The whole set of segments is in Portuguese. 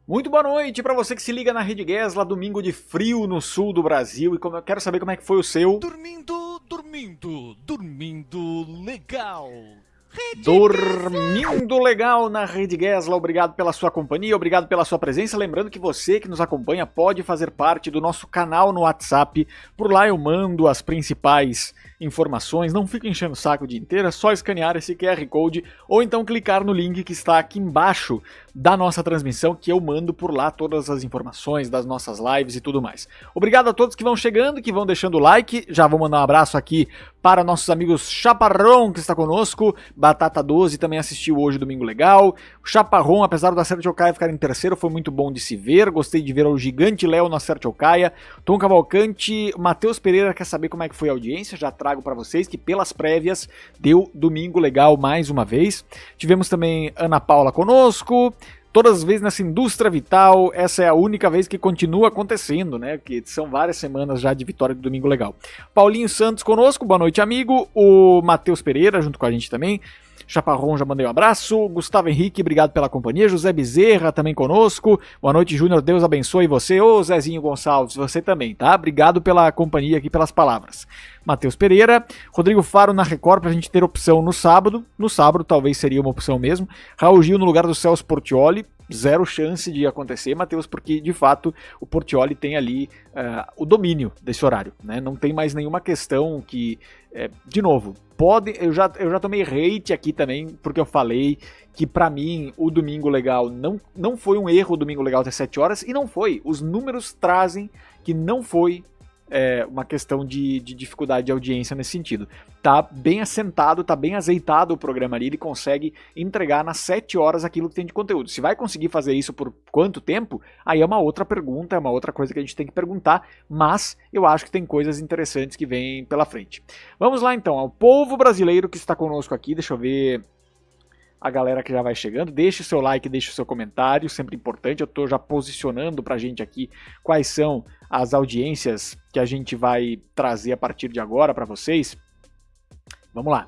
Muito boa noite para você que se liga na Rede Gesla, domingo de frio no sul do Brasil. E eu quero saber como é que foi o seu. Dormindo legal. Dormindo legal na Rede Gesla. Obrigado pela sua companhia, obrigado pela sua presença. Lembrando que você que nos acompanha pode fazer parte do nosso canal no WhatsApp. Por lá eu mando as principais informações, não fica enchendo o saco o dia inteiro, é só escanear esse QR Code ou então clicar no link que está aqui embaixo da nossa transmissão, que eu mando por lá todas as informações das nossas lives e tudo mais. Obrigado a todos que vão chegando, que vão deixando o like. Já vou mandar um abraço aqui para nossos amigos Chaparrão, que está conosco. Batata 12 também assistiu hoje, Domingo Legal. O Chaparrão, apesar do Acerte Ocaia ficar em terceiro, foi muito bom de se ver. Gostei de ver o Gigante Léo no Acerte Ocaia. Tom Cavalcante, Matheus Pereira quer saber como é que foi a audiência. Já trago para vocês que pelas prévias deu Domingo Legal mais uma vez. Tivemos também Ana Paula conosco. Todas as vezes nessa indústria vital, essa é a única vez que continua acontecendo, né? Que são várias semanas já de vitória do Domingo Legal. Paulinho Santos conosco, boa noite, amigo. O Matheus Pereira junto com a gente também. Chaparrão, já mandei um abraço. Gustavo Henrique, obrigado pela companhia. José Bezerra também conosco. Boa noite, Júnior. Deus abençoe você. Ô, Zezinho Gonçalves, você também, tá? Obrigado pela companhia aqui, pelas palavras. Matheus Pereira. Rodrigo Faro na Record pra gente ter opção no sábado. No sábado talvez seria uma opção mesmo. Raul Gil no lugar do Celso Portiolli. Zero chance de acontecer, Matheus, porque de fato o Portiolli tem ali o domínio desse horário, né? Não tem mais nenhuma questão que, de novo, eu já tomei hate aqui também, porque eu falei que pra mim o Domingo Legal não foi um erro o Domingo Legal até 7 horas, e não foi. Os números trazem que não foi uma questão de dificuldade de audiência nesse sentido. Tá bem assentado, tá bem azeitado o programa ali, ele consegue entregar nas 7 horas aquilo que tem de conteúdo. Se vai conseguir fazer isso por quanto tempo, aí é uma outra pergunta, é uma outra coisa que a gente tem que perguntar, mas eu acho que tem coisas interessantes que vêm pela frente. Vamos lá então, ao povo brasileiro que está conosco aqui, deixa eu ver a galera que já vai chegando, deixe o seu like, deixe o seu comentário, sempre importante. Eu estou já posicionando pra gente aqui quais são as audiências que a gente vai trazer a partir de agora para vocês. Vamos lá.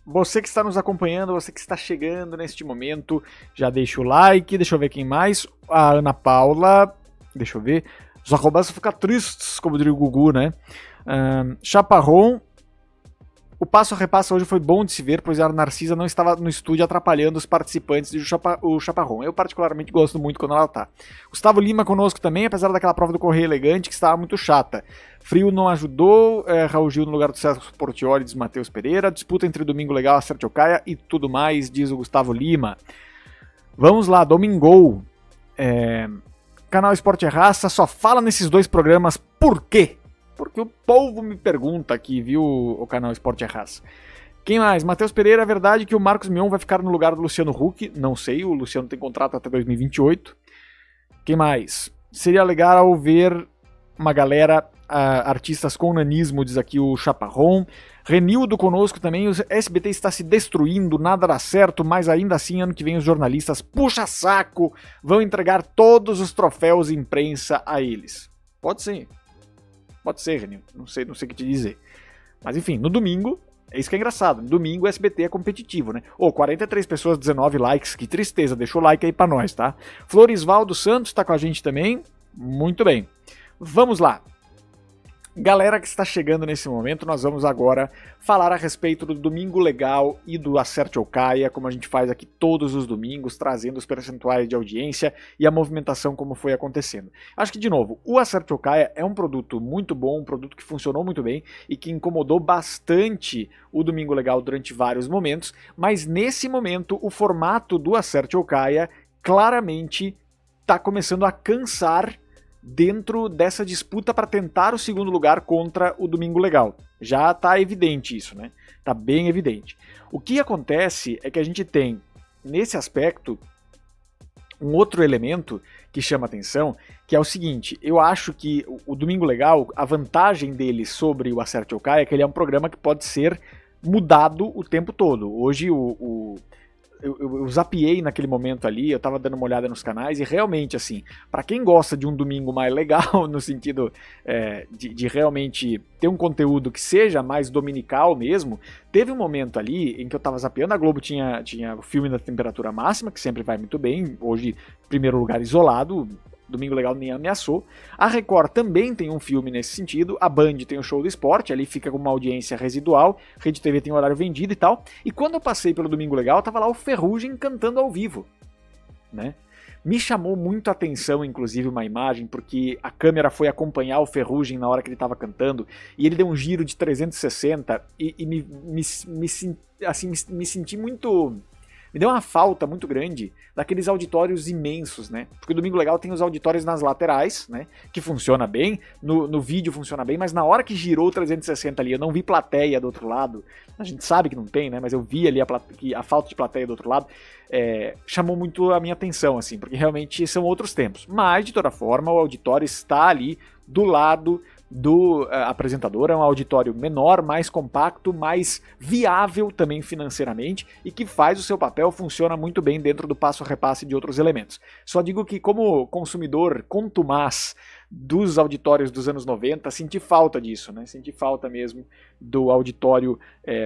Você que está nos acompanhando, você que está chegando neste momento, já deixa o like, deixa eu ver quem mais. A Ana Paula, deixa eu ver. Os arrobas ficam tristes, como diria o Gugu, né? Chaparrão. O passo a repasso hoje foi bom de se ver, pois a Narcisa não estava no estúdio atrapalhando os participantes do Chaparrão. Eu particularmente gosto muito quando ela tá. Gustavo Lima conosco também, apesar daquela prova do Correio Elegante que estava muito chata. Frio não ajudou, Raul Gil no lugar do César Portiolli, diz Matheus Pereira. Disputa entre Domingo Legal, Acerte Ocaia e tudo mais, diz o Gustavo Lima. Vamos lá, Domingou. Canal Esporte é Raça só fala nesses dois programas, por quê? Porque o povo me pergunta aqui, viu, o canal Esporte é Raça. Quem mais? Matheus Pereira, é verdade que o Marcos Mion vai ficar no lugar do Luciano Huck? Não sei, o Luciano tem contrato até 2028. Quem mais? Seria legal ver uma galera, artistas com nanismo, diz aqui o Chaparrão. Renildo conosco também, o SBT está se destruindo, nada dá certo, mas ainda assim ano que vem os jornalistas puxa saco, vão entregar todos os troféus imprensa a eles. Pode ser. Pode ser, Renil, não sei o que te dizer. Mas enfim, no domingo, é isso que é engraçado, no domingo o SBT é competitivo, né? 43 pessoas, 19 likes, que tristeza, deixa o like aí pra nós, tá? Florisvaldo Santos tá com a gente também, muito bem. Vamos lá. Galera que está chegando nesse momento, nós vamos agora falar a respeito do Domingo Legal e do Acerte Ocaia, como a gente faz aqui todos os domingos, trazendo os percentuais de audiência e a movimentação como foi acontecendo. Acho que, de novo, o Acerte Ocaia é um produto muito bom, um produto que funcionou muito bem e que incomodou bastante o Domingo Legal durante vários momentos, mas nesse momento o formato do Acerte Ocaia claramente está começando a cansar dentro dessa disputa para tentar o segundo lugar contra o Domingo Legal. Já está evidente isso, né? Está bem evidente. O que acontece é que a gente tem, nesse aspecto, um outro elemento que chama atenção, que é o seguinte: eu acho que o Domingo Legal, a vantagem dele sobre o Acerte Ocaia é que ele é um programa que pode ser mudado o tempo todo. Hoje eu zapiei naquele momento ali, eu tava dando uma olhada nos canais e realmente, assim, para quem gosta de um domingo mais legal, no sentido de realmente ter um conteúdo que seja mais dominical mesmo, teve um momento ali em que eu tava zapeando, a Globo tinha o filme da Temperatura Máxima, que sempre vai muito bem, hoje, primeiro lugar isolado, Domingo Legal nem ameaçou. A Record também tem um filme nesse sentido. A Band tem o Show do Esporte, ali fica com uma audiência residual. Rede TV tem horário vendido e tal. E quando eu passei pelo Domingo Legal, tava lá o Ferrugem cantando ao vivo, né? Me chamou muito a atenção, inclusive, uma imagem, porque a câmera foi acompanhar o Ferrugem na hora que ele estava cantando, e ele deu um giro de 360 e me senti muito... Me deu uma falta muito grande daqueles auditórios imensos, né? Porque o Domingo Legal tem os auditórios nas laterais, né? Que funciona bem, no vídeo funciona bem, mas na hora que girou 360 ali, eu não vi plateia do outro lado. A gente sabe que não tem, né? Mas eu vi ali a falta de plateia do outro lado. Chamou muito a minha atenção, assim, porque realmente são outros tempos. Mas, de toda forma, o auditório está ali do lado do apresentador, é um auditório menor, mais compacto, mais viável também financeiramente e que faz o seu papel, funciona muito bem dentro do passo-repasse de outros elementos. Só digo que, como consumidor contumaz dos auditórios dos anos 90, senti falta disso, né? Senti falta mesmo do auditório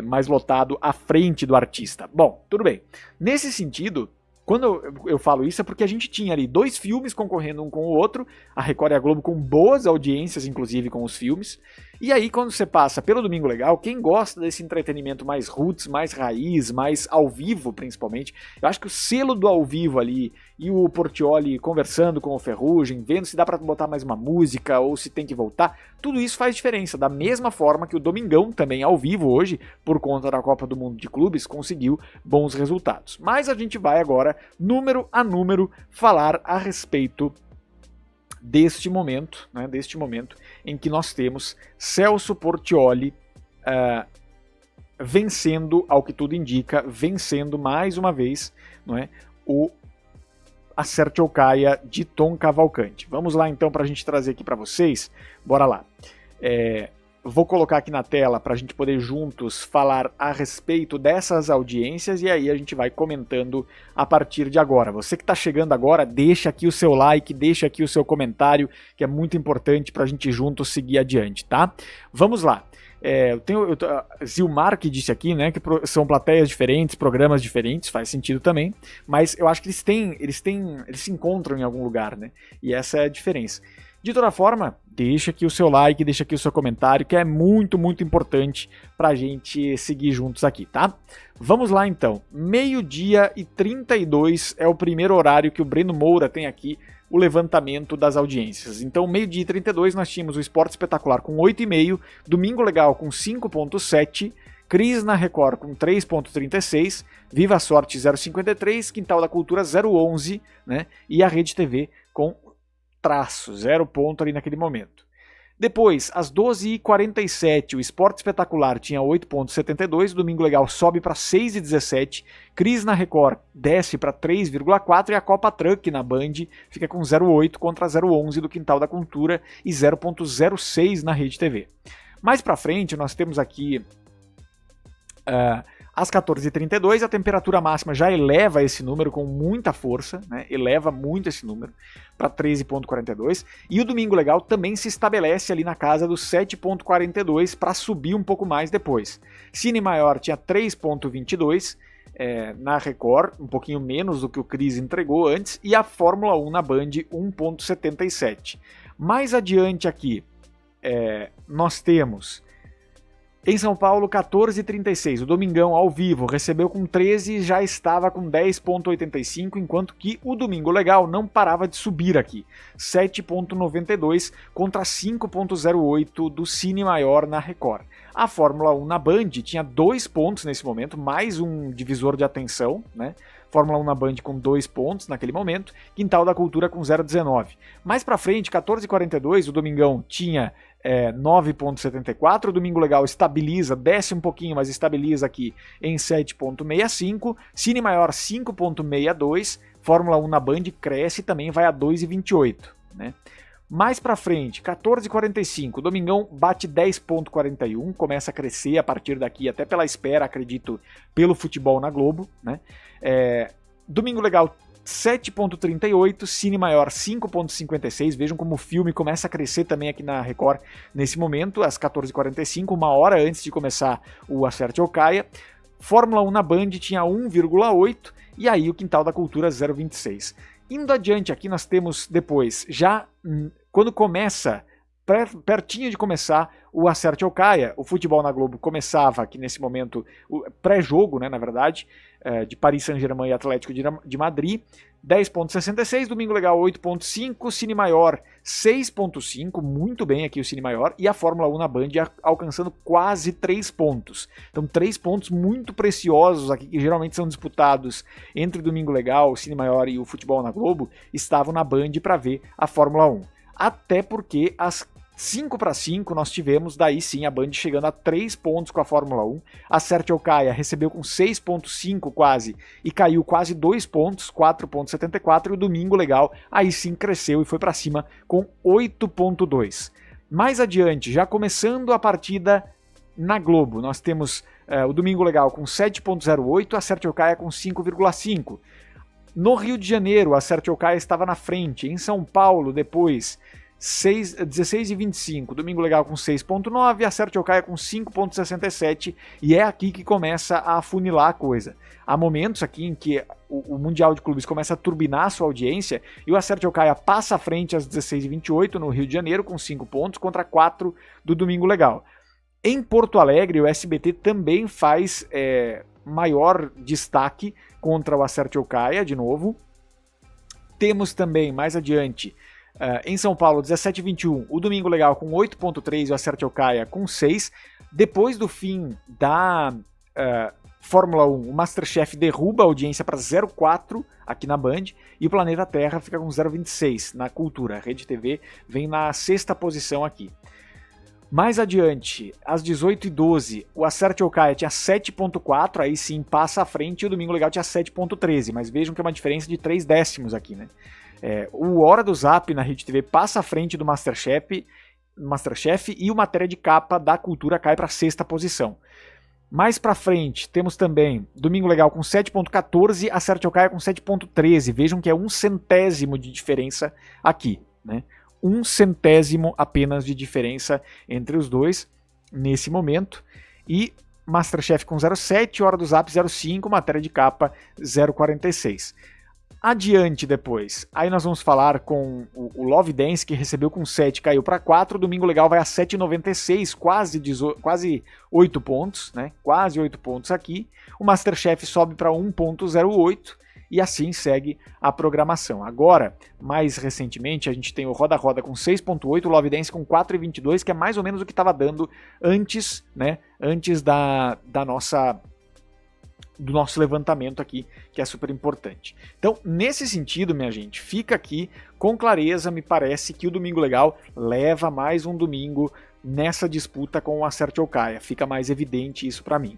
mais lotado à frente do artista. Bom, tudo bem. Nesse sentido, quando eu falo isso é porque a gente tinha ali dois filmes concorrendo um com o outro, a Record e a Globo com boas audiências, inclusive com os filmes, e aí quando você passa pelo Domingo Legal, quem gosta desse entretenimento mais roots, mais raiz, mais ao vivo principalmente, eu acho que o selo do ao vivo ali, e o Portiolli conversando com o Ferrugem, vendo se dá pra botar mais uma música ou se tem que voltar, tudo isso faz diferença, da mesma forma que o Domingão também ao vivo hoje, por conta da Copa do Mundo de Clubes, conseguiu bons resultados. Mas a gente vai agora, número a número, falar a respeito deste momento, né, em que nós temos Celso Portiolli vencendo, ao que tudo indica, vencendo mais uma vez, não é, o Acerte ou Caia de Tom Cavalcante. Vamos lá então para a gente trazer aqui para vocês, bora lá. Vou colocar aqui na tela para a gente poder juntos falar a respeito dessas audiências e aí a gente vai comentando a partir de agora. Você que está chegando agora, deixa aqui o seu like, deixa aqui o seu comentário, que é muito importante para a gente juntos seguir adiante, tá? Vamos lá. Zilmar que disse aqui, né, que são plateias diferentes, programas diferentes, faz sentido também, mas eu acho que eles se encontram em algum lugar, né? E essa é a diferença. De toda forma, deixa aqui o seu like, deixa aqui o seu comentário, que é muito, muito importante pra gente seguir juntos aqui, tá? Vamos lá então. 12h32 é o primeiro horário que o Breno Moura tem aqui, o levantamento das audiências. Então, 12h32 nós tínhamos o Esporte Espetacular com 8,5, Domingo Legal com 5,7, Cris na Record com 3,36, Viva a Sorte 0,53, Quintal da Cultura 0,11, né? E a Rede TV com traço, 0 ponto ali naquele momento. Depois, às 12h47, o Esporte Espetacular tinha 8,72, Domingo Legal sobe para 6,17, Cris na Record desce para 3,4 e a Copa Truck na Band fica com 0,8 contra 0,11 do Quintal da Cultura e 0,06 na Rede TV. Mais para frente, nós temos aqui às 14h32, a temperatura máxima já eleva esse número com muita força, né? Eleva muito esse número para 13,42, e o Domingo Legal também se estabelece ali na casa dos 7,42 para subir um pouco mais depois. Cine Maior tinha 3,22 na Record, um pouquinho menos do que o Cris entregou antes, e a Fórmula 1 na Band 1,77. Mais adiante aqui, nós temos em São Paulo, 14h36, o Domingão ao vivo recebeu com 13 e já estava com 10,85, enquanto que o Domingo Legal não parava de subir aqui, 7,92 contra 5,08 do Cine Maior na Record. A Fórmula 1 na Band tinha 2 pontos nesse momento, mais um divisor de atenção, né? Fórmula 1 na Band com 2 pontos naquele momento, Quintal da Cultura com 0,19. Mais pra frente, 14h42, o Domingão tinha 9,74, o Domingo Legal estabiliza, desce um pouquinho, mas estabiliza aqui em 7,65, Cine Maior 5,62, Fórmula 1 na Band cresce e também vai a 2,28, né? Mais pra frente, 14h45, Domingão bate 10,41, começa a crescer a partir daqui, até pela espera, acredito, pelo futebol na Globo, né? Domingo Legal 7,38, Cine Maior 5,56, vejam como o filme começa a crescer também aqui na Record nesse momento, às 14h45, uma hora antes de começar o Acerte ou Caia. Fórmula 1 na Band tinha 1,8 e aí o Quintal da Cultura 0,26. Indo adiante aqui nós temos depois, já quando começa, pertinho de começar o Acerte ou Caia, o futebol na Globo começava aqui nesse momento, o pré-jogo, né, na verdade, de Paris Saint-Germain e Atlético de Madrid, 10,66, Domingo Legal 8,5, Cine Maior 6,5, muito bem aqui o Cine Maior, e a Fórmula 1 na Band alcançando quase 3 pontos. Então 3 pontos muito preciosos aqui, que geralmente são disputados entre Domingo Legal, o Cine Maior e o futebol na Globo, estavam na Band para ver a Fórmula 1. Até porque às 5/5 nós tivemos, daí sim, a Band chegando a 3 pontos com a Fórmula 1. Acerte ou Caia recebeu com 6,5 quase e caiu quase 2 pontos, 4,74. E o Domingo Legal aí sim cresceu e foi para cima com 8,2. Mais adiante, já começando a partida na Globo, nós temos o Domingo Legal com 7,08, Acerte ou Caia com 5,5. No Rio de Janeiro, a Acerte ou Caia estava na frente. Em São Paulo, depois, 16h25, Domingo Legal com 6,9, Acerte ou Caia com 5,67, e é aqui que começa a afunilar a coisa. Há momentos aqui em que o Mundial de Clubes começa a turbinar a sua audiência e o Acerte ou Caia passa à frente às 16h28 no Rio de Janeiro com 5 pontos contra 4 do Domingo Legal. Em Porto Alegre, o SBT também faz maior destaque contra o Acerte ou Caia, de novo. Temos também, mais adiante, em São Paulo, 17h21, o Domingo Legal com 8,3 e o Acerte ou Caia com 6. Depois do fim da Fórmula 1, o Masterchef derruba a audiência para 0,4 aqui na Band e o Planeta Terra fica com 0,26 na Cultura. A Rede TV vem na 6ª posição aqui. Mais adiante, às 18h12, o Acerte ou Caia tinha 7,4, aí sim passa à frente, e o Domingo Legal tinha 7,13, mas vejam que é uma diferença de 3 décimos aqui, né? O Hora do Zap na Rede TV passa à frente do Masterchef e o Matéria de Capa da Cultura cai para a 6ª posição. Mais para frente, temos também Domingo Legal com 7,14, Acerte ou Caia com 7,13. Vejam que é 1/100º de diferença aqui, né? 1/100º apenas de diferença entre os dois nesse momento. E Masterchef com 0,7, Hora do Zap 0,5, Matéria de Capa 0,46. Adiante depois, aí nós vamos falar com o Love Dance, que recebeu com 7, caiu para 4, o Domingo Legal vai a 7,96, quase 8 pontos, né? Quase 8 pontos aqui. O Masterchef sobe para 1,08 e assim segue a programação. Agora, mais recentemente, a gente tem o Roda Roda com 6,8, o Love Dance com 4,22, que é mais ou menos o que estava dando antes, né? Antes do nosso levantamento aqui, que é super importante. Então, nesse sentido, minha gente, fica aqui com clareza, me parece que o Domingo Legal leva mais um domingo nessa disputa com o Acerte ou Caia. Fica mais evidente isso para mim.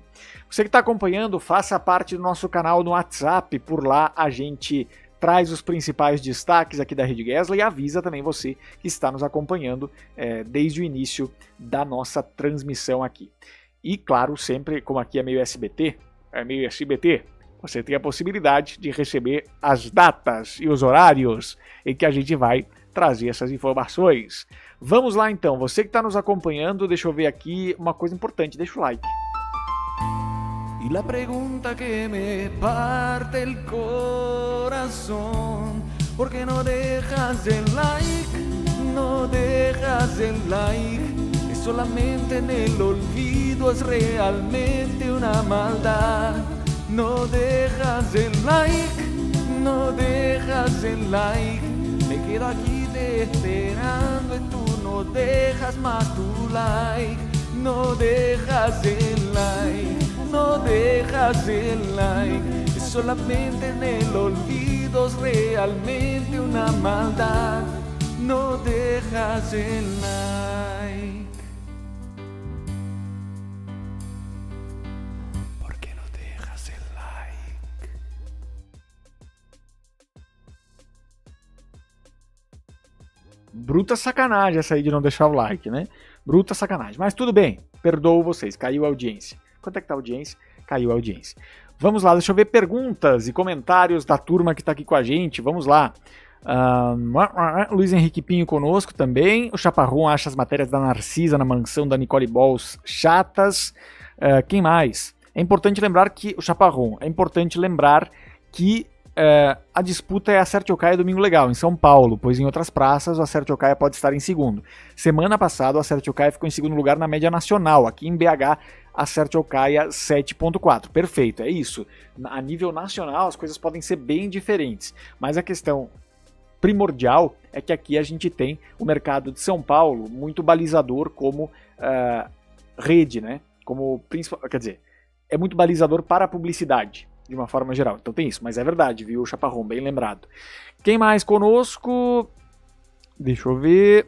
Você que está acompanhando, faça parte do nosso canal no WhatsApp, por lá a gente traz os principais destaques aqui da Rede Gesla e avisa também você que está nos acompanhando desde o início da nossa transmissão aqui. E claro, sempre, como aqui é meio SBT, você tem a possibilidade de receber as datas e os horários em que a gente vai trazer essas informações. Vamos lá então, você que está nos acompanhando, deixa eu ver aqui uma coisa importante, deixa o like. Y la pregunta que me parte el corazón, ¿por qué no dejas el like? No dejas el like, es solamente en el olvido, es realmente una maldad. No dejas el like, no dejas el like, me quedo aquí te esperando y tú no dejas más tu like. No dejas el like, no dejas el like, es solamente en el olvido, es realmente una maldad. No dejas el like. ¿Por qué no dejas el like? bruta sacanagem essa aí de não deixar o like, né? Bruta sacanagem. Mas tudo bem, perdoo vocês, caiu a audiência. Quanto é que tá a audiência? Caiu a audiência. Vamos lá, deixa eu ver perguntas e comentários da turma que tá aqui com a gente. Vamos lá. Luiz Henrique Pinho conosco também. O Chaparrão acha as matérias da Narcisa na mansão da Nicole Balls chatas. Quem mais? É importante lembrar que o Chaparrão, a disputa é Acerte ou Caia Domingo Legal, em São Paulo, pois em outras praças o Acerte ou Caia pode estar em segundo. Semana passada o Acerte ou Caia ficou em segundo lugar na média nacional, aqui em BH Acerte ou Caia 7.4, perfeito, é isso. A nível nacional as coisas podem ser bem diferentes, mas a questão primordial é que aqui a gente tem o mercado de São Paulo muito balizador como rede, né? Como principal, quer dizer, é muito balizador para a publicidade, de uma forma geral. Então tem isso, mas é verdade, viu, Chaparrão, bem lembrado. Quem mais conosco? Deixa eu ver.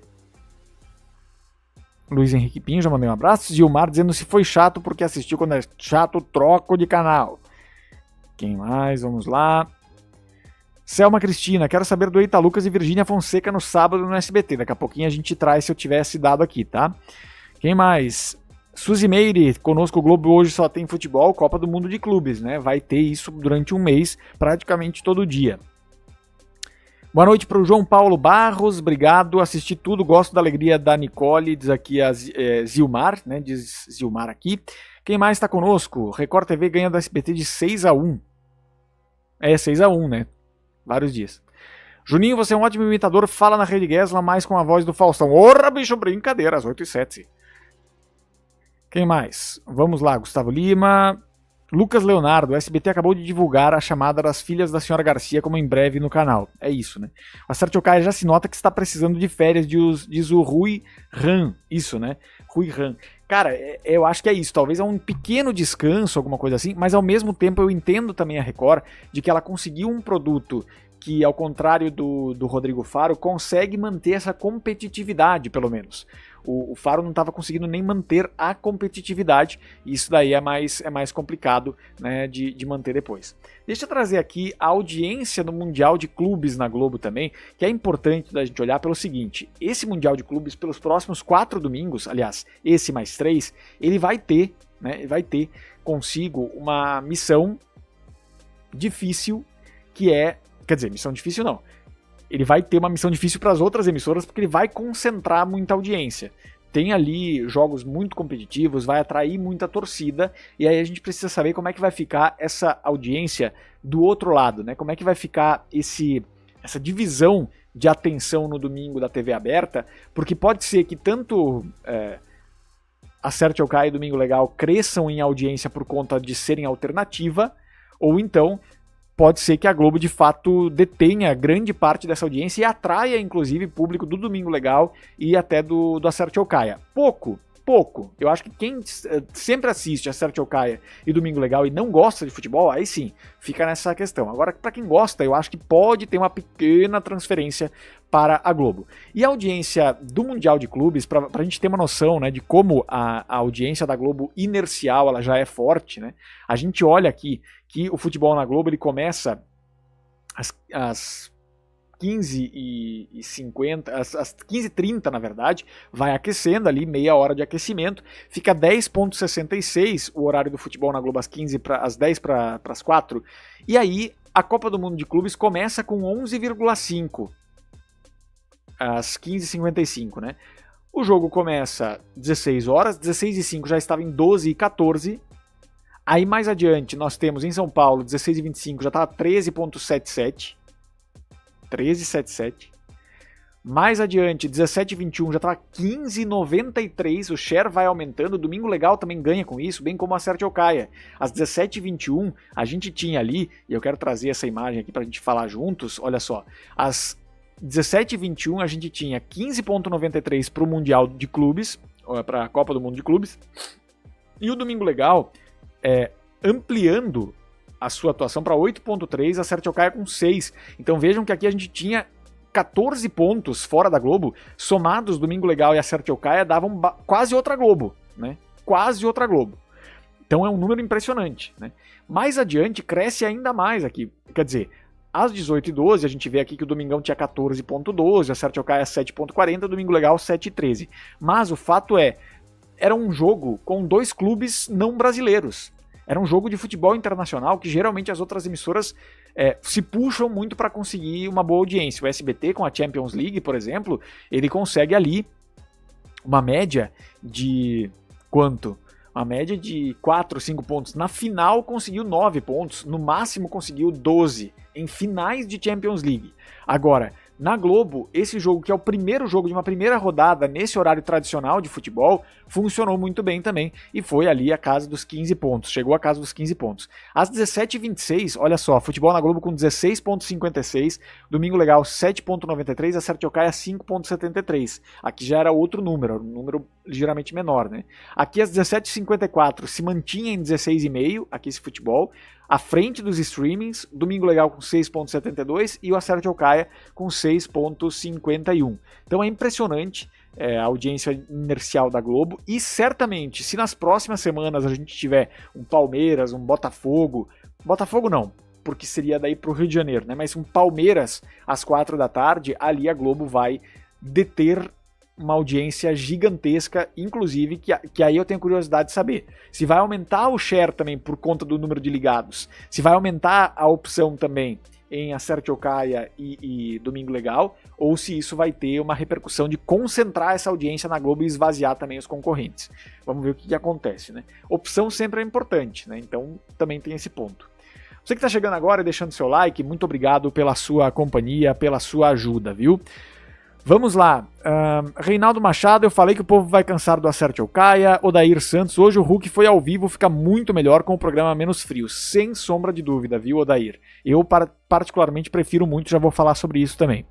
Luiz Henrique Pinho, já mandei um abraço. Gilmar dizendo se foi chato porque assistiu, quando é chato, troco de canal. Quem mais? Vamos lá. Selma Cristina, quero saber do Eita Lucas e Virgínia Fonseca no sábado no SBT. Daqui a pouquinho a gente traz se eu tivesse dado aqui, tá? Quem mais? Suzy Meire, conosco. O Globo hoje só tem futebol, Copa do Mundo de Clubes, né? Vai ter isso durante um mês, praticamente todo dia. Boa noite para o João Paulo Barros, obrigado, assisti tudo, gosto da alegria da Nicole, diz aqui a Zilmar, né? Diz Zilmar aqui. Quem mais está conosco? Record TV ganha do SBT de 6-1. É, 6-1, né? Vários dias. Juninho, você é um ótimo imitador, fala na Rede Gesla, mais com a voz do Faustão. Orra, bicho, brincadeira, às 8h07. Quem mais? Vamos lá, Gustavo Lima. Lucas Leonardo, o SBT acabou de divulgar a chamada das filhas da senhora Garcia como em breve no canal. É isso, né? A Acerte ou Caia já se nota que está precisando de férias, diz o Rui Ran. Isso, né? Rui Ran. Cara, eu acho que é isso. Talvez é um pequeno descanso, alguma coisa assim, mas ao mesmo tempo eu entendo também a Record de que ela conseguiu um produto que, ao contrário do Rodrigo Faro, consegue manter essa competitividade, pelo menos. O Faro não estava conseguindo nem manter a competitividade, e isso daí é mais complicado, né, de manter depois. Deixa eu trazer aqui a audiência do Mundial de Clubes na Globo também, que é importante da gente olhar pelo seguinte: esse Mundial de Clubes, pelos próximos 4 domingos, aliás, esse mais 3, ele vai ter consigo uma missão difícil, que é, quer dizer, missão difícil não, ele vai ter uma missão difícil para as outras emissoras, porque ele vai concentrar muita audiência. Tem ali jogos muito competitivos, vai atrair muita torcida, e aí a gente precisa saber como é que vai ficar essa audiência do outro lado, né? Como é que vai ficar essa divisão de atenção no domingo da TV aberta, porque pode ser que tanto Acerte ou Caia e Domingo Legal cresçam em audiência por conta de serem alternativa, ou então pode ser que a Globo de fato detenha grande parte dessa audiência e atraia inclusive público do Domingo Legal e até do Acerte ou Caia. Pouco. Eu acho que quem sempre assiste Acerte ou Caia e Domingo Legal e não gosta de futebol, aí sim, fica nessa questão. Agora, para quem gosta, eu acho que pode ter uma pequena transferência para a Globo. E a audiência do Mundial de Clubes, para a gente ter uma noção, né, de como a audiência da Globo inercial ela já é forte, né? A gente olha aqui que o futebol na Globo ele começa às 15h50, às 15h30, na verdade, vai aquecendo ali, meia hora de aquecimento, fica 10.66 o horário do futebol na Globo às 10 para as 4, e aí a Copa do Mundo de Clubes começa com 11,5 às 15h55, né? O jogo começa 16 horas, 16h05 já estava em 12h14, aí mais adiante nós temos em São Paulo, 16h25 já estava 13.77, 13,77. Mais adiante, 17,21 já estava 15,93. O share vai aumentando. O Domingo Legal também ganha com isso, bem como a Acerte ou Caia. Às 17h21, a gente tinha ali, e eu quero trazer essa imagem aqui para a gente falar juntos. Olha só, às 17h21 a gente tinha 15,93 para o Mundial de Clubes, para a Copa do Mundo de Clubes. E o Domingo Legal ampliando a sua atuação para 8.3, a Acerte ou Caia com 6. Então vejam que aqui a gente tinha 14 pontos fora da Globo, somados Domingo Legal e Acerte ou Caia davam quase outra Globo, né? Quase outra Globo. Então é um número impressionante, né? Mais adiante cresce ainda mais aqui, quer dizer, Às 18h12, a gente vê aqui que o Domingão tinha 14.12, a Acerte ou Caia 7.40, o Domingo Legal 7.13. Mas o fato era um jogo com 2 clubes não brasileiros. Era um jogo de futebol internacional que geralmente as outras emissoras se puxam muito para conseguir uma boa audiência. O SBT com a Champions League, por exemplo, ele consegue ali uma média de quanto? Uma média de 4, 5 pontos. Na final conseguiu 9 pontos, no máximo conseguiu 12 em finais de Champions League. Agora, na Globo, esse jogo, que é o primeiro jogo de uma primeira rodada nesse horário tradicional de futebol, funcionou muito bem também e foi ali a casa dos 15 pontos, chegou a casa dos 15 pontos. Às 17h26, olha só, futebol na Globo com 16.56, Domingo Legal 7.93, Acerte ou Caia 5.73. Aqui já era outro número, um número ligeiramente menor, né? Aqui às 17h54 se mantinha em 16,5, aqui esse futebol, à frente dos streamings, Domingo Legal com 6.72 e o Acerte ou Caia com 6.51. Então é impressionante a audiência inercial da Globo e certamente, se nas próximas semanas a gente tiver um Palmeiras, um Botafogo não, porque seria daí para o Rio de Janeiro, né? Mas um Palmeiras às 4 da tarde, ali a Globo vai deter uma audiência gigantesca, inclusive, que aí eu tenho curiosidade de saber se vai aumentar o share também por conta do número de ligados, se vai aumentar a opção também em Acerte ou Caia e Domingo Legal, ou se isso vai ter uma repercussão de concentrar essa audiência na Globo e esvaziar também os concorrentes. Vamos ver o que acontece, né? Opção sempre é importante, né? Então também tem esse ponto. Você que está chegando agora e deixando seu like, muito obrigado pela sua companhia, pela sua ajuda, viu? Vamos lá, Reinaldo Machado, eu falei que o povo vai cansar do Acerte ou Caia. Odair Santos, hoje o Hulk foi ao vivo, fica muito melhor com o programa menos frio, sem sombra de dúvida, viu, Odair? Eu particularmente prefiro muito, já vou falar sobre isso também.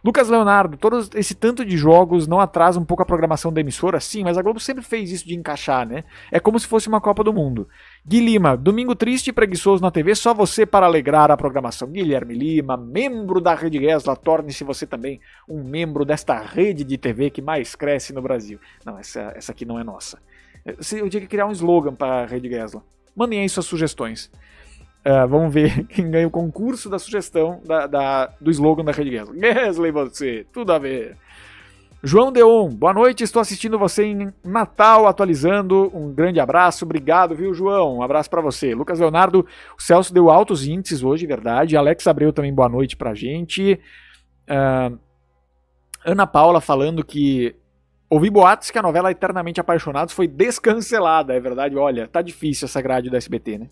Lucas Leonardo, todo esse tanto de jogos não atrasa um pouco a programação da emissora? Sim, mas a Globo sempre fez isso de encaixar, né? É como se fosse uma Copa do Mundo. Gui Lima, domingo triste e preguiçoso na TV, só você para alegrar a programação. Guilherme Lima, membro da Rede Gesla, torne-se você também um membro desta rede de TV que mais cresce no Brasil. Não, essa aqui não é nossa. Eu tinha que criar um slogan para a Rede Gesla. Mandem aí suas sugestões. Vamos ver quem ganha o concurso da sugestão do slogan da Rede Gesla. Gesla e você, tudo a ver. João Deon, boa noite, estou assistindo você em Natal, atualizando, um grande abraço, obrigado, viu, João, um abraço para você. Lucas Leonardo, o Celso deu altos índices hoje, verdade, Alex Abreu também, boa noite pra gente. Ana Paula falando que ouvi boatos que a novela Eternamente Apaixonados foi descancelada, é verdade, olha, tá difícil essa grade do SBT, né?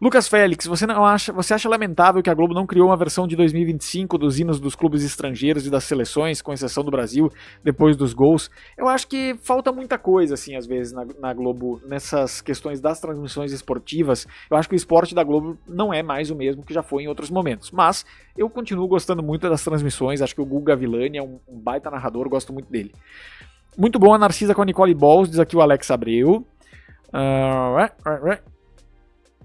Lucas Félix, você acha lamentável que a Globo não criou uma versão de 2025 dos hinos dos clubes estrangeiros e das seleções, com exceção do Brasil, depois dos gols? Eu acho que falta muita coisa, assim, às vezes, na Globo, nessas questões das transmissões esportivas. Eu acho que o esporte da Globo não é mais o mesmo que já foi em outros momentos. Mas eu continuo gostando muito das transmissões, acho que o Guga Villani é um baita narrador, gosto muito dele. Muito bom a Narcisa com a Nicole Balls, diz aqui o Alex Abreu.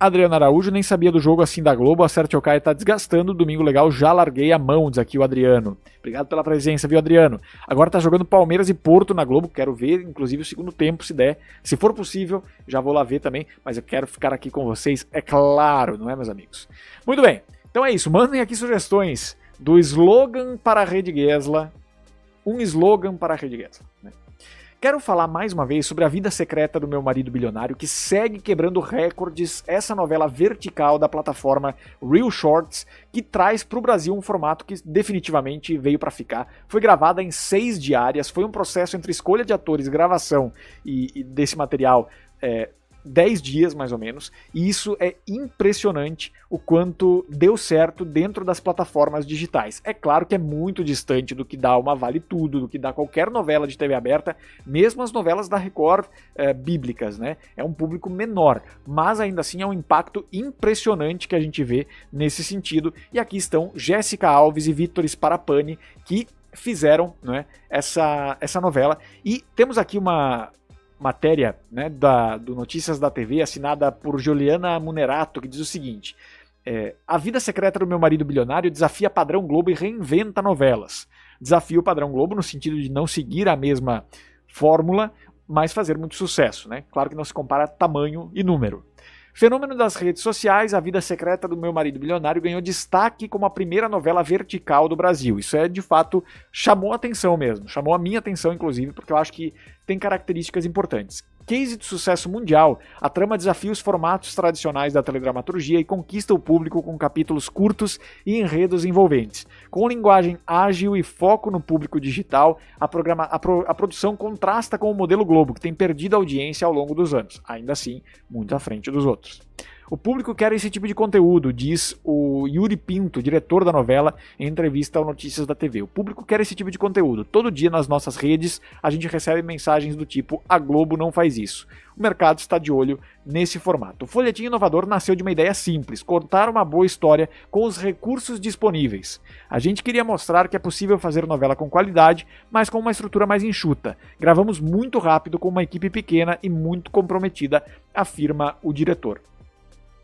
Adriano Araújo, nem sabia do jogo assim da Globo, Acerte ou Caia tá desgastando, Domingo Legal, já larguei a mão, diz aqui o Adriano. Obrigado pela presença, viu, Adriano? Agora tá jogando Palmeiras e Porto na Globo, quero ver, inclusive, o segundo tempo, se der. Se for possível, já vou lá ver também, mas eu quero ficar aqui com vocês, é claro, não é, meus amigos? Muito bem, então é isso, mandem aqui sugestões do slogan para a Rede Gesla, um slogan para a Rede Gesla, né? Quero falar mais uma vez sobre A Vida Secreta do Meu Marido Bilionário, que segue quebrando recordes, essa novela vertical da plataforma Real Shorts, que traz para o Brasil um formato que definitivamente veio para ficar. Foi gravada em 6 diárias, foi um processo entre escolha de atores, gravação e desse material 10 dias mais ou menos, e isso é impressionante o quanto deu certo dentro das plataformas digitais. É claro que é muito distante do que dá uma Vale Tudo, do que dá qualquer novela de TV aberta, mesmo as novelas da Record bíblicas, né? É um público menor, mas ainda assim é um impacto impressionante que a gente vê nesse sentido, e aqui estão Jéssica Alves e Vitor Sparapani, que fizeram, né, essa novela, e temos aqui uma matéria, né, do Notícias da TV, assinada por Juliana Munerato, que diz o seguinte: A Vida Secreta do Meu Marido Bilionário desafia padrão Globo e reinventa novelas. Desafia o padrão Globo no sentido de não seguir a mesma fórmula, mas fazer muito sucesso, né? Claro que não se compara tamanho e número. Fenômeno das redes sociais, A Vida Secreta do Meu Marido Bilionário ganhou destaque como a primeira novela vertical do Brasil. Isso de fato, chamou a atenção mesmo. Chamou a minha atenção, inclusive, porque eu acho que tem características importantes. Case de sucesso mundial, a trama desafia os formatos tradicionais da teledramaturgia e conquista o público com capítulos curtos e enredos envolventes. Com linguagem ágil e foco no público digital, a produção contrasta com o modelo Globo, que tem perdido audiência ao longo dos anos, ainda assim, muito à frente dos outros. O público quer esse tipo de conteúdo, diz o Yuri Pinto, diretor da novela, em entrevista ao Notícias da TV. O público quer esse tipo de conteúdo. Todo dia nas nossas redes a gente recebe mensagens do tipo "A Globo não faz isso". O mercado está de olho nesse formato. O folhetim inovador nasceu de uma ideia simples: contar uma boa história com os recursos disponíveis. A gente queria mostrar que é possível fazer novela com qualidade, mas com uma estrutura mais enxuta. Gravamos muito rápido com uma equipe pequena e muito comprometida, afirma o diretor.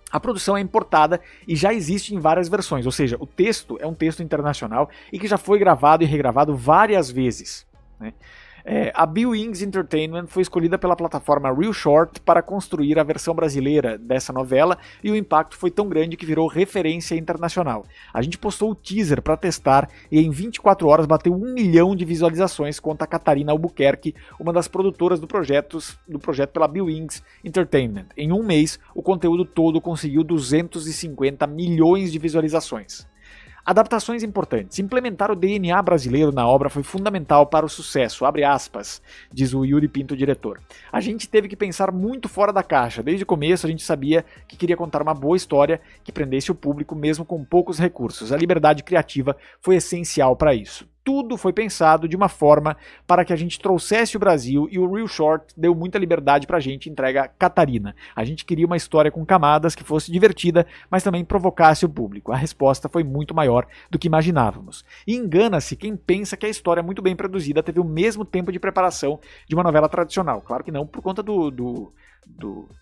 A produção é importada e já existe em várias versões, ou seja, o texto é um texto internacional e que já foi gravado e regravado várias vezes, né? A BillWings Entertainment foi escolhida pela plataforma Real Short para construir a versão brasileira dessa novela e o impacto foi tão grande que virou referência internacional. A gente postou o teaser para testar e em 24 horas bateu 1 milhão de visualizações, conta a Catarina Albuquerque, uma das produtoras do projeto pela BillWings Entertainment. Em um mês, o conteúdo todo conseguiu 250 milhões de visualizações. Adaptações importantes. Implementar o DNA brasileiro na obra foi fundamental para o sucesso, abre aspas, diz o Yuri Pinto, diretor. A gente teve que pensar muito fora da caixa. Desde o começo a gente sabia que queria contar uma boa história que prendesse o público mesmo com poucos recursos. A liberdade criativa foi essencial para isso. Tudo foi pensado de uma forma para que a gente trouxesse o Brasil e o Real Short deu muita liberdade pra gente, entrega Catarina. A gente queria uma história com camadas que fosse divertida, mas também provocasse o público. A resposta foi muito maior do que imaginávamos. E engana-se quem pensa que a história muito bem produzida teve o mesmo tempo de preparação de uma novela tradicional. Claro que não, por conta do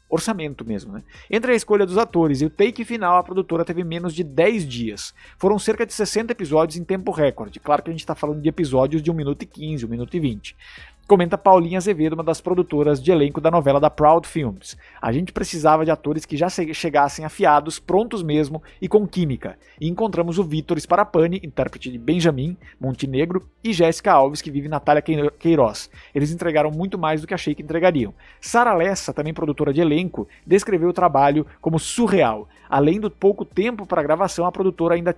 orçamento mesmo, né? Entre a escolha dos atores e o take final, a produtora teve menos de 10 dias. Foram cerca de 60 episódios em tempo recorde. Claro que a gente está falando de episódios de 1 minuto e 15, 1 minuto e 20. Comenta Paulinha Azevedo, uma das produtoras de elenco da novela da Proud Films. A gente precisava de atores que já chegassem afiados, prontos mesmo e com química. E encontramos o Vitor Sparapani, intérprete de Benjamin Montenegro, e Jéssica Alves, que vive Natália Queiroz. Eles entregaram muito mais do que achei que entregariam. Sara Lessa, também produtora de elenco, descreveu o trabalho como surreal. Além do pouco tempo para a gravação, a produtora ainda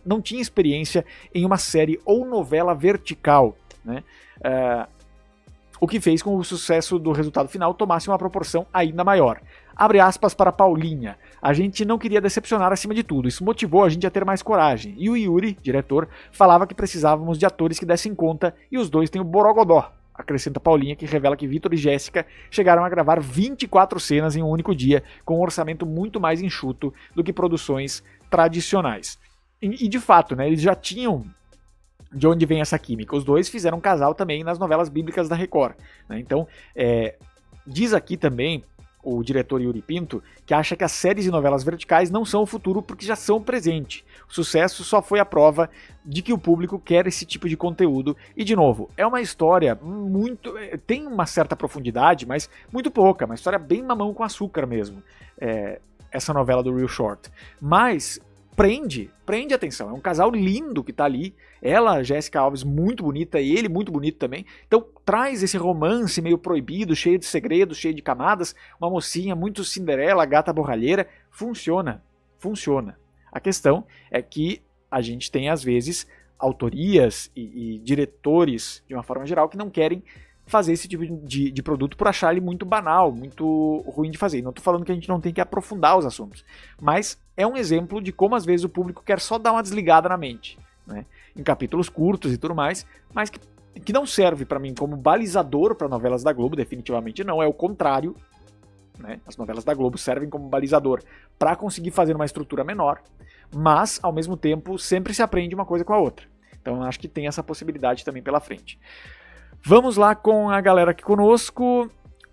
não tinha experiência em uma série ou novela vertical, né? O que fez com que o sucesso do resultado final tomasse uma proporção ainda maior. Abre aspas para Paulinha. A gente não queria decepcionar acima de tudo, isso motivou a gente a ter mais coragem. E o Yuri, diretor, falava que precisávamos de atores que dessem conta e os dois têm o borogodó. Acrescenta Paulinha, que revela que Vitor e Jéssica chegaram a gravar 24 cenas em um único dia, com um orçamento muito mais enxuto do que produções tradicionais. E de fato, né, eles já tinham de onde vem essa química. Os dois fizeram um casal também nas novelas bíblicas da Record, né? Então, diz aqui também o diretor Yuri Pinto que acha que as séries e novelas verticais não são o futuro porque já são o presente. O sucesso só foi a prova de que o público quer esse tipo de conteúdo. E, de novo, é uma história muito... tem uma certa profundidade, mas muito pouca. Uma história bem mamão com açúcar mesmo. Essa novela do Real Short. Mas prende atenção. É um casal lindo que tá ali. Ela, Jéssica Alves, muito bonita, e ele muito bonito também. Então traz esse romance meio proibido, cheio de segredos, cheio de camadas. Uma mocinha muito Cinderela, gata borralheira. Funciona. A questão é que a gente tem, às vezes, autorias e diretores, de uma forma geral, que não querem fazer esse tipo de produto por achar ele muito banal, muito ruim de fazer. Não estou falando que a gente não tem que aprofundar os assuntos, mas é um exemplo de como às vezes o público quer só dar uma desligada na mente, né? Em capítulos curtos e tudo mais, mas que não serve para mim como balizador para novelas da Globo, definitivamente não, é o contrário, né? As novelas da Globo servem como balizador para conseguir fazer uma estrutura menor, mas ao mesmo tempo sempre se aprende uma coisa com a outra. Então eu acho que tem essa possibilidade também pela frente. Vamos lá com a galera aqui conosco.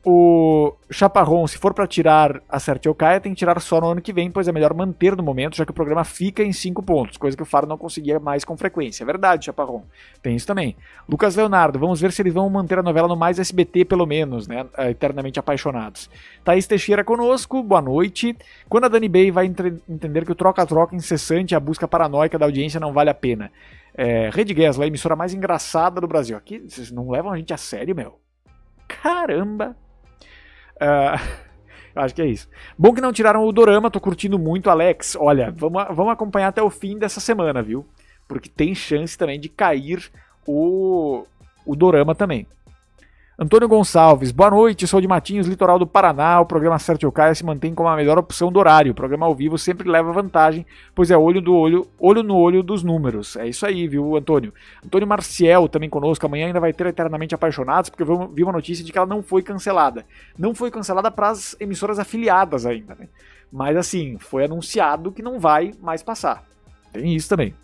O Chaparron, se for para tirar Acerte ou Caia, tem que tirar só no ano que vem, pois é melhor manter no momento, já que o programa fica em 5 pontos, coisa que o Faro não conseguia mais com frequência. É verdade, Chaparron. Tem isso também. Lucas Leonardo, vamos ver se eles vão manter a novela no Mais SBT, pelo menos, né? Eternamente Apaixonados. Thaís Teixeira conosco, boa noite. Quando a Dani Bay vai entender que o troca-troca incessante e a busca paranoica da audiência não vale a pena? Rede Gesla, a emissora mais engraçada do Brasil. Aqui, vocês não levam a gente a sério, meu? Caramba! Eu acho que é isso. Bom que não tiraram o Dorama, tô curtindo muito, Alex. Olha, vamos acompanhar até o fim dessa semana, viu? Porque tem chance também de cair o Dorama também. Antônio Gonçalves, boa noite, sou de Matinhos, litoral do Paraná. O programa Acerte ou Caia se mantém como a melhor opção do horário. O programa ao vivo sempre leva vantagem, pois é olho no olho dos números. É isso aí, viu, Antônio? Antônio Marciel também conosco. Amanhã ainda vai ter Eternamente Apaixonados, porque eu vi uma notícia de que ela não foi cancelada. Não foi cancelada para as emissoras afiliadas ainda, né? Mas assim, foi anunciado que não vai mais passar. Tem isso também.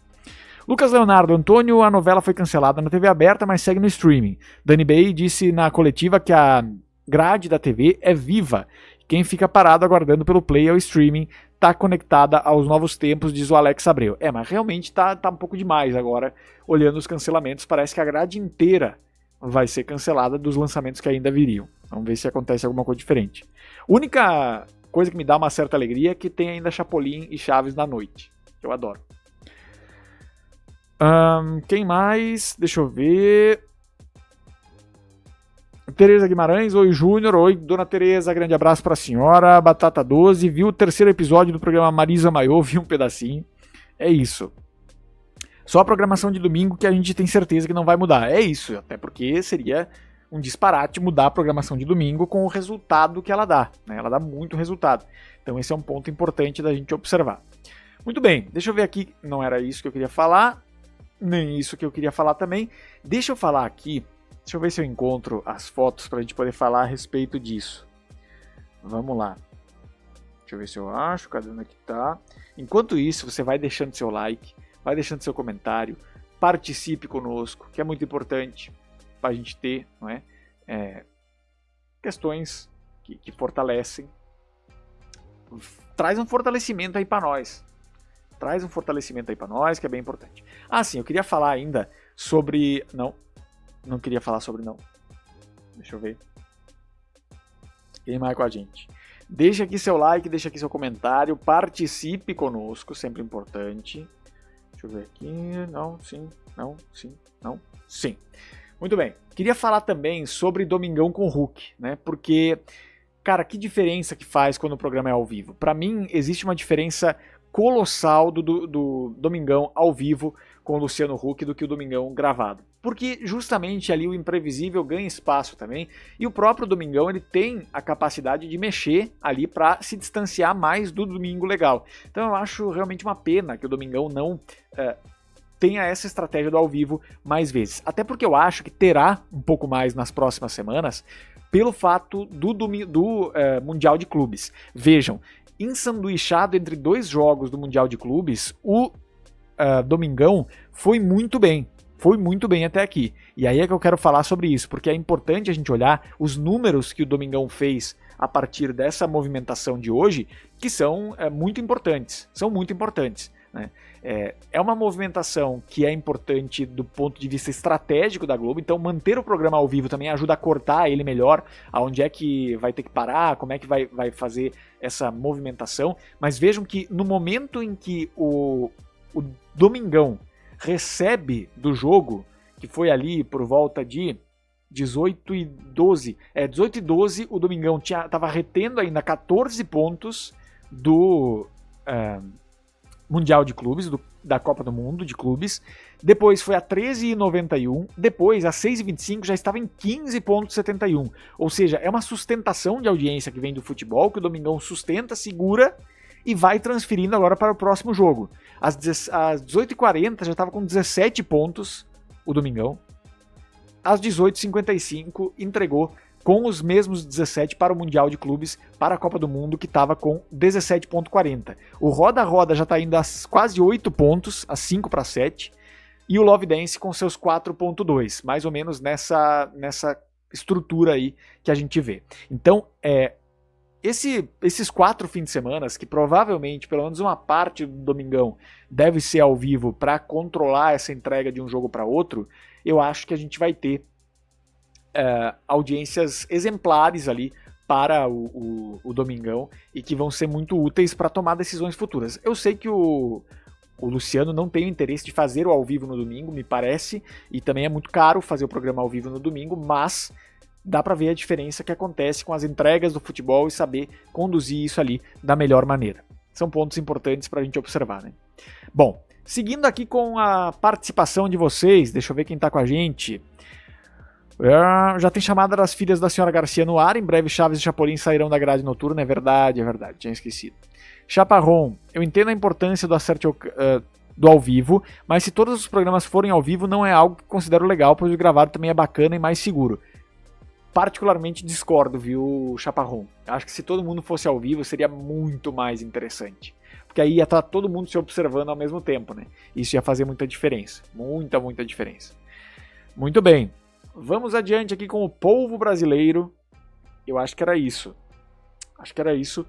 Lucas Leonardo, Antônio, a novela foi cancelada na TV aberta, mas segue no streaming. Dani Bay disse na coletiva que a grade da TV é viva. Quem fica parado aguardando pelo play ao streaming tá conectada aos novos tempos, diz o Alex Abreu. Mas realmente tá um pouco demais agora, olhando os cancelamentos. Parece que a grade inteira vai ser cancelada dos lançamentos que ainda viriam. Vamos ver se acontece alguma coisa diferente. Única coisa que me dá uma certa alegria é que tem ainda Chapolin e Chaves na noite, que eu adoro. Quem mais? Deixa eu ver. Tereza Guimarães, oi Júnior, oi Dona Tereza, grande abraço pra senhora. Batata 12, viu o terceiro episódio do programa Marisa Maiô, vi um pedacinho. É isso. Só a programação de domingo que a gente tem certeza que não vai mudar. É isso, até porque seria um disparate mudar a programação de domingo com o resultado que ela dá, né? Ela dá muito resultado. Então esse é um ponto importante da gente observar. Muito bem, deixa eu ver aqui, não era isso que eu queria falar. Nem isso que eu queria falar também. Deixa eu falar aqui. Deixa eu ver se eu encontro as fotos para a gente poder falar a respeito disso. Vamos lá. Deixa eu ver se eu acho. Cadê onde é que tá? Enquanto isso, você vai deixando seu like, vai deixando seu comentário, participe conosco, que é muito importante para a gente ter, não é? Questões que fortalecem. Traz um fortalecimento aí para nós. Traz um fortalecimento aí pra nós, que é bem importante. Sim, eu queria falar ainda sobre... Não queria falar sobre não. Deixa eu ver. Quem mais com a gente? Deixa aqui seu like, deixa aqui seu comentário, participe conosco, sempre importante. Deixa eu ver aqui. Não, sim, não, sim, não, sim. Muito bem. Queria falar também sobre Domingão com Hulk, né? Porque, cara, que diferença que faz quando o programa é ao vivo? Pra mim, existe uma diferença colossal do Domingão ao vivo com o Luciano Huck do que o Domingão gravado. Porque justamente ali o imprevisível ganha espaço também, e o próprio Domingão ele tem a capacidade de mexer ali para se distanciar mais do Domingo Legal. Então eu acho realmente uma pena que o Domingão não tenha essa estratégia do ao vivo mais vezes. Até porque eu acho que terá um pouco mais nas próximas semanas, pelo fato do Mundial de Clubes. Vejam, ensanduichado entre dois jogos do Mundial de Clubes, o Domingão foi muito bem até aqui. E aí é que eu quero falar sobre isso, porque é importante a gente olhar os números que o Domingão fez a partir dessa movimentação de hoje, que são muito importantes. São muito importantes, né? É uma movimentação que é importante do ponto de vista estratégico da Globo, então manter o programa ao vivo também ajuda a cortar ele melhor, aonde é que vai ter que parar, como é que vai fazer essa movimentação. Mas vejam que no momento em que o Domingão recebe do jogo, que foi ali por volta de 18:12, 18:12, o Domingão estava retendo ainda 14 pontos do Mundial de Clubes, da Copa do Mundo de Clubes. Depois foi a 13,91. Depois, a 6,25, já estava em 15,71. Ou seja, é uma sustentação de audiência que vem do futebol, que o Domingão sustenta, segura e vai transferindo agora para o próximo jogo. Às 18h40 já estava com 17 pontos o Domingão. Às 18h55 entregou com os mesmos 17 para o Mundial de Clubes, para a Copa do Mundo, que estava com 17,40. O Roda Roda já está indo a quase 8 pontos, a 5-7, e o Love Dance com seus 4,2, mais ou menos nessa estrutura aí que a gente vê. Então, esses 4 fins de semana, que provavelmente, pelo menos uma parte do domingão, deve ser ao vivo para controlar essa entrega de um jogo para outro, eu acho que a gente vai ter audiências exemplares ali para o domingão e que vão ser muito úteis para tomar decisões futuras. Eu sei que o Luciano não tem o interesse de fazer o ao vivo no domingo, me parece, e também é muito caro fazer o programa ao vivo no domingo, mas dá para ver a diferença que acontece com as entregas do futebol e saber conduzir isso ali da melhor maneira. São pontos importantes para a gente observar, né? Bom, seguindo aqui com a participação de vocês, deixa eu ver quem está com a gente. Já tem chamada das filhas da senhora Garcia no ar, em breve Chaves e Chapolin sairão da grade noturna, é verdade, tinha esquecido. Chaparron, eu entendo a importância do acerte do ao vivo, mas se todos os programas forem ao vivo não é algo que considero legal, pois o gravado também é bacana e mais seguro. Particularmente discordo, viu, Chaparron? Acho que se todo mundo fosse ao vivo seria muito mais interessante. Porque aí ia estar todo mundo se observando ao mesmo tempo, né? Isso ia fazer muita diferença. Muita diferença. Muito bem. Vamos adiante aqui com o povo brasileiro. Eu acho que era isso. Acho que era isso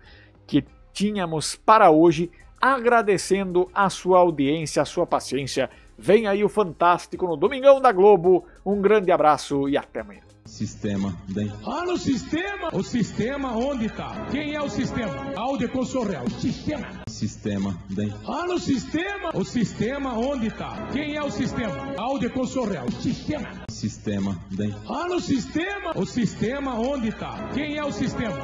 que tínhamos para hoje. Agradecendo a sua audiência, a sua paciência. Vem aí o Fantástico no Domingão da Globo. Um grande abraço e até amanhã. Sistema, bem. No sistema? O sistema onde tá? Quem é o sistema? Áudio Consorreal. Sistema. Sistema, bem. No sistema? O sistema onde tá? Quem é o sistema? Áudio Consorreal. Sistema. Sistema, bem. No sistema? O sistema onde tá? Quem é o sistema?